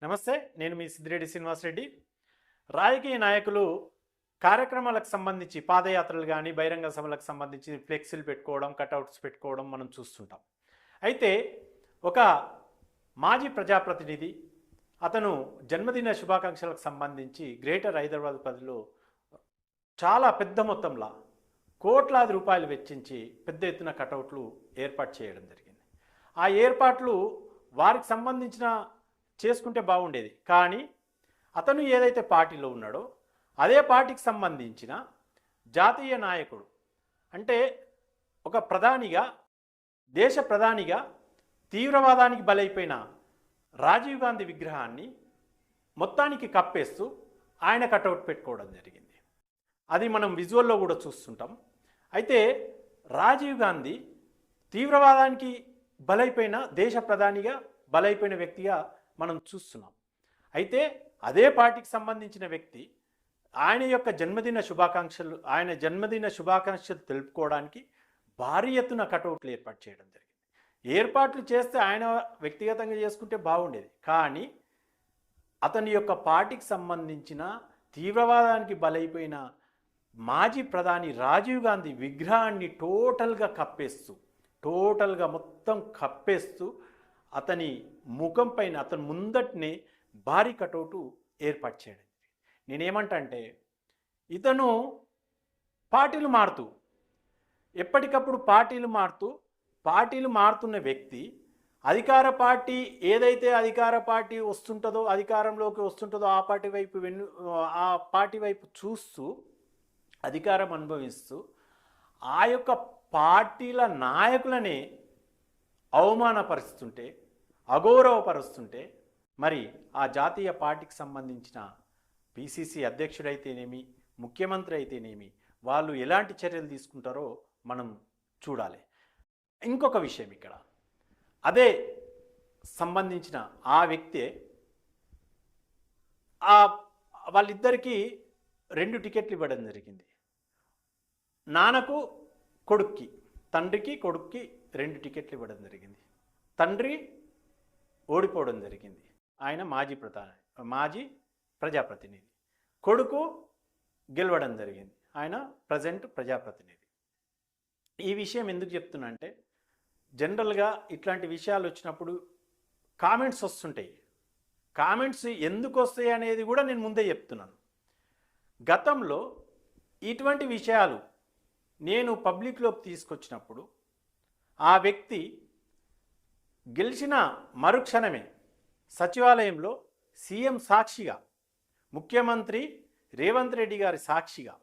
నమస్తే, నేను మీ సిద్దిరెడ్డి శ్రీనివాసరెడ్డి. రాజకీయ నాయకులు కార్యక్రమాలకు సంబంధించి పాదయాత్రలు కానీ బహిరంగ సభలకు సంబంధించి ఫ్లెక్సీలు పెట్టుకోవడం, కటౌట్స్ పెట్టుకోవడం మనం చూస్తుంటాం. అయితే ఒక మాజీ ప్రజాప్రతినిధి అతను జన్మదిన శుభాకాంక్షలకు సంబంధించి గ్రేటర్ హైదరాబాద్ పరిధిలో చాలా పెద్ద మొత్తంలో కోట్లాది రూపాయలు వెచ్చించి పెద్ద ఎత్తున కటౌట్లు ఏర్పాటు చేయడం జరిగింది. ఆ ఏర్పాట్లు వారికి సంబంధించిన చేసుకుంటే బాగుండేది, కానీ అతను ఏదైతే పార్టీలో ఉన్నాడో అదే పార్టీకి సంబంధించిన జాతీయ నాయకుడు, అంటే ఒక ప్రధానిగా, దేశ ప్రధానిగా తీవ్రవాదానికి బలైపోయిన రాజీవ్ గాంధీ విగ్రహాన్ని మొత్తానికి కప్పేస్తూ ఆయన కటౌట్ పెట్టుకోవడం జరిగింది. అది మనం విజువల్లో కూడా చూస్తుంటాం. అయితే రాజీవ్ గాంధీ తీవ్రవాదానికి బలైపోయిన దేశ ప్రధానిగా బలైపోయిన వ్యక్తిగా మనం చూస్తున్నాం. అయితే అదే పార్టీకి సంబంధించిన వ్యక్తి ఆయన జన్మదిన శుభాకాంక్షలు తెలుపుకోవడానికి భారీ ఎత్తున కటౌట్లు ఏర్పాటు చేయడం జరిగింది. ఏర్పాట్లు చేస్తే ఆయన వ్యక్తిగతంగా చేసుకుంటే బాగుండేది, కానీ అతని యొక్క పార్టీకి సంబంధించిన తీవ్రవాదానికి బలైపోయిన మాజీ ప్రధాని రాజీవ్ గాంధీ విగ్రహాన్ని టోటల్గా మొత్తం కప్పేస్తూ అతని ముఖం పైన, అతని ముందటనే భారీ కటౌటు ఏర్పాటు చేయడం. నేనేమంటే, ఇతను పార్టీలు మారుతూ ఎప్పటికప్పుడు పార్టీలు మారుతున్న వ్యక్తి అధికార పార్టీ ఏదైతే అధికార పార్టీ అధికారంలోకి వస్తుంటుందో ఆ పార్టీ వైపు చూస్తూ అధికారం అనుభవిస్తూ ఆ యొక్క పార్టీల నాయకులనే అవమానపరుస్తుంటే, అగౌరవపరుస్తుంటే, మరి ఆ జాతీయ పార్టీకి సంబంధించిన పిసిసి అధ్యక్షుడైతేనేమి, ముఖ్యమంత్రి అయితేనేమి, వాళ్ళు ఎలాంటి చర్యలు తీసుకుంటారో మనం చూడాలి. ఇంకొక విషయం, ఇక్కడ అదే సంబంధించిన ఆ వ్యక్తే వాళ్ళిద్దరికీ 2 టికెట్లు ఇవ్వడం జరిగింది. నాన్నకు కొడుక్కి, తండ్రికి కొడుక్కి 2 టికెట్లు ఇవ్వడం జరిగింది. తండ్రి ఓడిపోవడం జరిగింది, ఆయన మాజీ ప్రజాప్రతినిధి. కొడుకు గెలవడం జరిగింది, ఆయన ప్రజెంట్ ప్రజాప్రతినిధి. ఈ విషయం ఎందుకు చెప్తున్నా అంటే, జనరల్గా ఇట్లాంటి విషయాలు వచ్చినప్పుడు కామెంట్స్ వస్తుంటాయి. కామెంట్స్ ఎందుకు వస్తాయి అనేది కూడా నేను ముందే చెప్తున్నాను. గతంలో ఇటువంటి విషయాలు నేను పబ్లిక్లోకి తీసుకొచ్చినప్పుడు ఆ వ్యక్తి గెలిచిన మరుక్షణమే సచివాలయంలో సీఎం సాక్షిగా, ముఖ్యమంత్రి రేవంత్ రెడ్డి గారి సాక్షిగా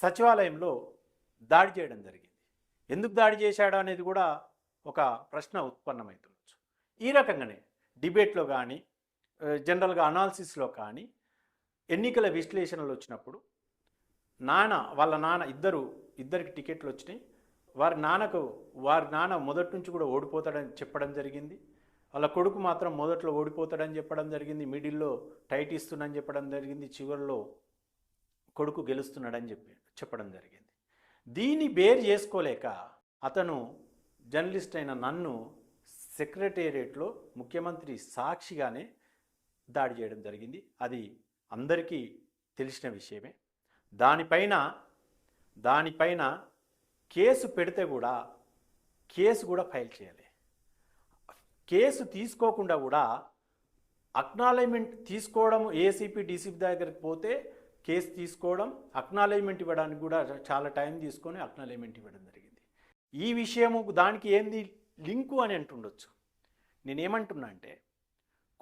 సచివాలయంలో దాడి చేయడం జరిగింది. ఎందుకు దాడి చేశాడు అనేది కూడా ఒక ప్రశ్న ఉత్పన్నమవుతుండొచ్చు. ఈ రకంగానే డిబేట్లో కానీ, జనరల్గా అనాలిసిస్లో కానీ, ఎన్నికల విశ్లేషణలు వచ్చినప్పుడు వాళ్ళ నాన్న ఇద్దరికి టికెట్లు వచ్చినాయి. వారి నాన్న మొదటి నుంచి కూడా ఓడిపోతాడని చెప్పడం జరిగింది. వాళ్ళ కొడుకు మాత్రం మొదట్లో ఓడిపోతాడని చెప్పడం జరిగింది, మిడిల్లో టైట్ ఇస్తున్నాడని చెప్పడం జరిగింది, చివరిలో కొడుకు గెలుస్తున్నాడని చెప్పడం జరిగింది. దీన్ని బేర్ చేసుకోలేక అతను జర్నలిస్ట్ అయిన నన్ను సెక్రటేరియట్లో ముఖ్యమంత్రి సాక్షిగానే దాడి చేయడం జరిగింది. అది అందరికీ తెలిసిన విషయమే. దానిపైన కేసు పెడితే కూడా కేసు కూడా ఫైల్ చేయాలి. కేసు తీసుకోకుండా కూడా అక్నాలజ్మెంట్ తీసుకోవడం, ఏసీపీ డీసీపీ దగ్గరికి పోతే కేసు తీసుకోవడం, అక్నాలజ్మెంట్ ఇవ్వడానికి కూడా చాలా టైం తీసుకొని అక్నాలజ్మెంట్ ఇవ్వడం జరిగింది. ఈ విషయము దానికి ఏంది లింకు అని అంటుండొచ్చు. నేనేమంటున్నా అంటే,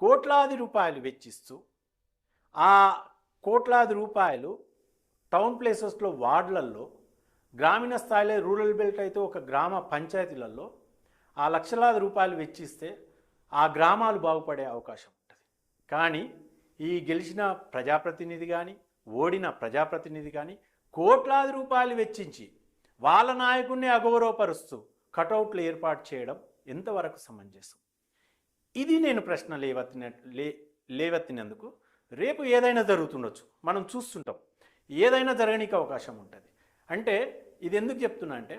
కోట్లాది రూపాయలు వెచ్చిస్తూ ఆ కోట్లాది రూపాయలు టౌన్ ప్లేసెస్లో, వార్డులలో, గ్రామీణ స్థాయిలో, రూరల్ బెల్ట్ అయితే ఒక గ్రామ పంచాయతీలలో ఆ లక్షలాది రూపాయలు వెచ్చిస్తే ఆ గ్రామాలు బాగుపడే అవకాశం ఉంటుంది. కానీ ఈ గెలిచిన ప్రజాప్రతినిధి కానీ, ఓడిన ప్రజాప్రతినిధి కానీ కోట్లాది రూపాయలు వెచ్చించి వాళ్ళ నాయకుడిని అగౌరవపరుస్తూ కటౌట్లు ఏర్పాటు చేయడం ఎంతవరకు సమంజసం? ఇది నేను ప్రశ్న లేవెత్తినందుకు రేపు ఏదైనా జరుగుతుండొచ్చు, మనం చూస్తుంటాం. ఏదైనా జరగడానికి అవకాశం ఉంటుంది. అంటే ఇది ఎందుకు చెప్తున్నా అంటే,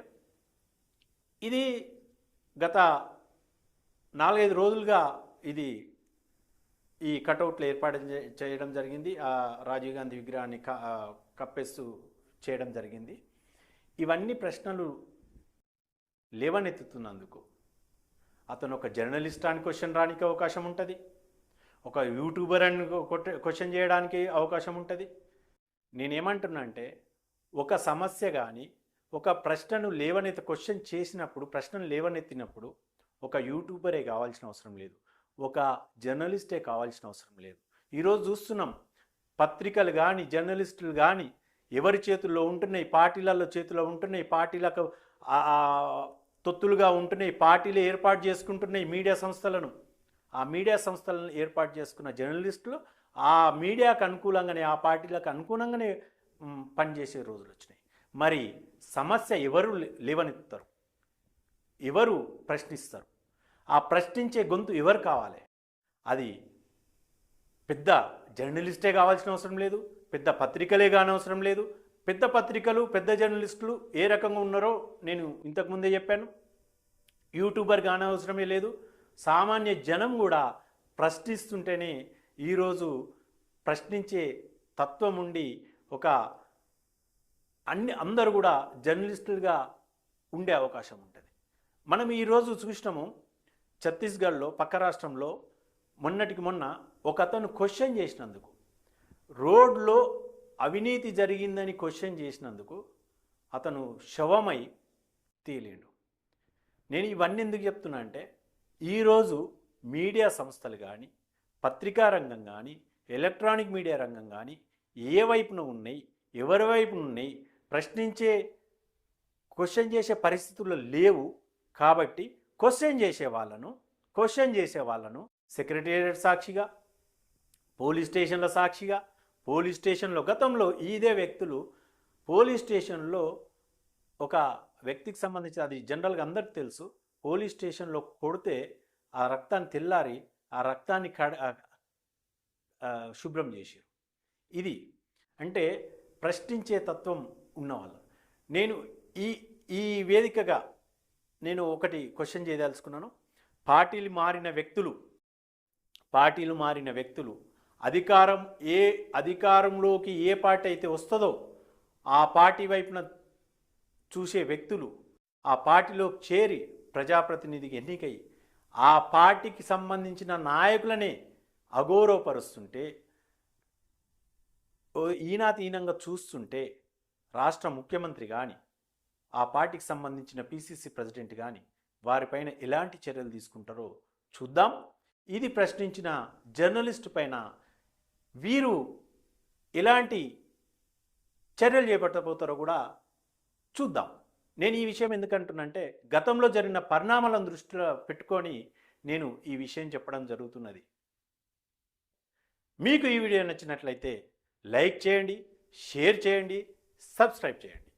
ఇది గత 4-5 రోజులుగా ఇది ఈ కటౌట్లు ఏర్పాటు చేయడం జరిగింది. ఆ రాజీవ్ గాంధీ విగ్రహాన్ని కప్పేస్తూ చేయడం జరిగింది. ఇవన్నీ ప్రశ్నలు లేవనెత్తుతున్నందుకు అతను ఒక జర్నలిస్ట్ అని క్వశ్చన్ రానికి అవకాశం ఉంటుంది, ఒక యూట్యూబర్ అని క్వశ్చన్ చేయడానికి అవకాశం ఉంటుంది. నేనేమంటున్నా అంటే ఒక సమస్య కానీ ఒక ప్రశ్నను క్వశ్చన్ చేసినప్పుడు, ప్రశ్నను లేవనెత్తినప్పుడు ఒక యూట్యూబరే కావాల్సిన అవసరం లేదు, ఒక జర్నలిస్టే కావాల్సిన అవసరం లేదు. ఈరోజు చూస్తున్నాం, పత్రికలు కానీ జర్నలిస్టులు కానీ ఎవరి చేతుల్లో ఉంటున్నాయి, పార్టీలలో చేతిలో ఉంటున్నాయి, పార్టీలకు తొత్తులుగా ఉంటున్నాయి, పార్టీలు ఏర్పాటు చేసుకుంటున్నాయి మీడియా సంస్థలను. ఆ మీడియా సంస్థలను ఏర్పాటు చేసుకున్న జర్నలిస్టులు ఆ మీడియాకు అనుకూలంగానే, ఆ పార్టీలకు అనుకూలంగానే పనిచేసే రోజులు వచ్చినాయి. మరి సమస్య ఎవరు లేవనెత్తుతారు, ఎవరు ప్రశ్నిస్తారు? ఆ ప్రశ్నించే గొంతు ఎవరు కావాలి? అది పెద్ద జర్నలిస్టే కావాల్సిన అవసరం లేదు, పెద్ద పత్రికలే కానవసరం లేదు. పెద్ద పత్రికలు పెద్ద జర్నలిస్టులు ఏ రకంగా ఉన్నారో నేను ఇంతకుముందే చెప్పాను. యూట్యూబర్ కానవసరమే లేదు. సామాన్య జనం కూడా ప్రశ్నిస్తుంటేనే ఈరోజు ప్రశ్నించే తత్వం ఉండి ఒక అందరూ కూడా జర్నలిస్టులుగా ఉండే అవకాశం ఉంటుంది. మనం ఈరోజు చూసినాము, ఛత్తీస్గఢ్లో పక్క రాష్ట్రంలో మొన్నటికి మొన్న ఒక అతను క్వశ్చన్ చేసినందుకు, రోడ్లో అవినీతి జరిగిందని క్వశ్చన్ చేసినందుకు అతను శవమై తేలిండు. నేను ఇవన్నీ ఎందుకు చెప్తున్నా అంటే ఈరోజు మీడియా సంస్థలు కానీ, పత్రికా రంగం కానీ, ఎలక్ట్రానిక్ మీడియా రంగం కానీ ఏ వైపున ఉన్నాయి, ఎవరి వైపున ఉన్నాయి, ప్రశ్నించే క్వశ్చన్ చేసే పరిస్థితుల్లో లేవు. కాబట్టి క్వశ్చన్ చేసే వాళ్ళను సెక్రటేరియట్ సాక్షిగా, పోలీస్ స్టేషన్ల సాక్షిగా, పోలీస్ స్టేషన్లో గతంలో ఇదే వ్యక్తులు పోలీస్ స్టేషన్లో ఒక వ్యక్తికి సంబంధించి, అది జనరల్గా అందరికి తెలుసు, పోలీస్ స్టేషన్లో కొడితే ఆ రక్తాన్ని తెల్లారి ఆ రక్తాన్ని శుభ్రం చేశారు. ఇది అంటే ప్రశ్నించే తత్వం ఉన్నవాళ్ళు. నేను ఈ వేదికగా నేను ఒకటి క్వశ్చన్ చేయదలుచుకున్నాను. పార్టీలు మారిన వ్యక్తులు అధికారంలోకి ఏ పార్టీ అయితే వస్తుందో ఆ పార్టీ వైపున చూసే వ్యక్తులు ఆ పార్టీలో చేరి ప్రజాప్రతినిధికి ఎన్నికై ఆ పార్టీకి సంబంధించిన నాయకులనే అగౌరవపరుస్తుంటే, ఈనాతీనంగా చూస్తుంటే రాష్ట్ర ముఖ్యమంత్రి కానీ, ఆ పార్టీకి సంబంధించిన పిసిసి ప్రెసిడెంట్ కానీ వారిపైన ఎలాంటి చర్యలు తీసుకుంటారో చూద్దాం. ఇది ప్రశ్నించిన జర్నలిస్ట్ పైన వీరు ఎలాంటి చర్యలు చేపట్టబోతారో కూడా చూద్దాం. నేను ఈ విషయం ఎందుకంటున్నానంటే గతంలో జరిగిన పరిణామాలను దృష్టిలో పెట్టుకొని నేను ఈ విషయం చెప్పడం జరుగుతున్నది. మీకు ఈ వీడియో నచ్చినట్లయితే లైక్ చేయండి, షేర్ చేయండి, సబ్స్క్రైబ్ చేయండి.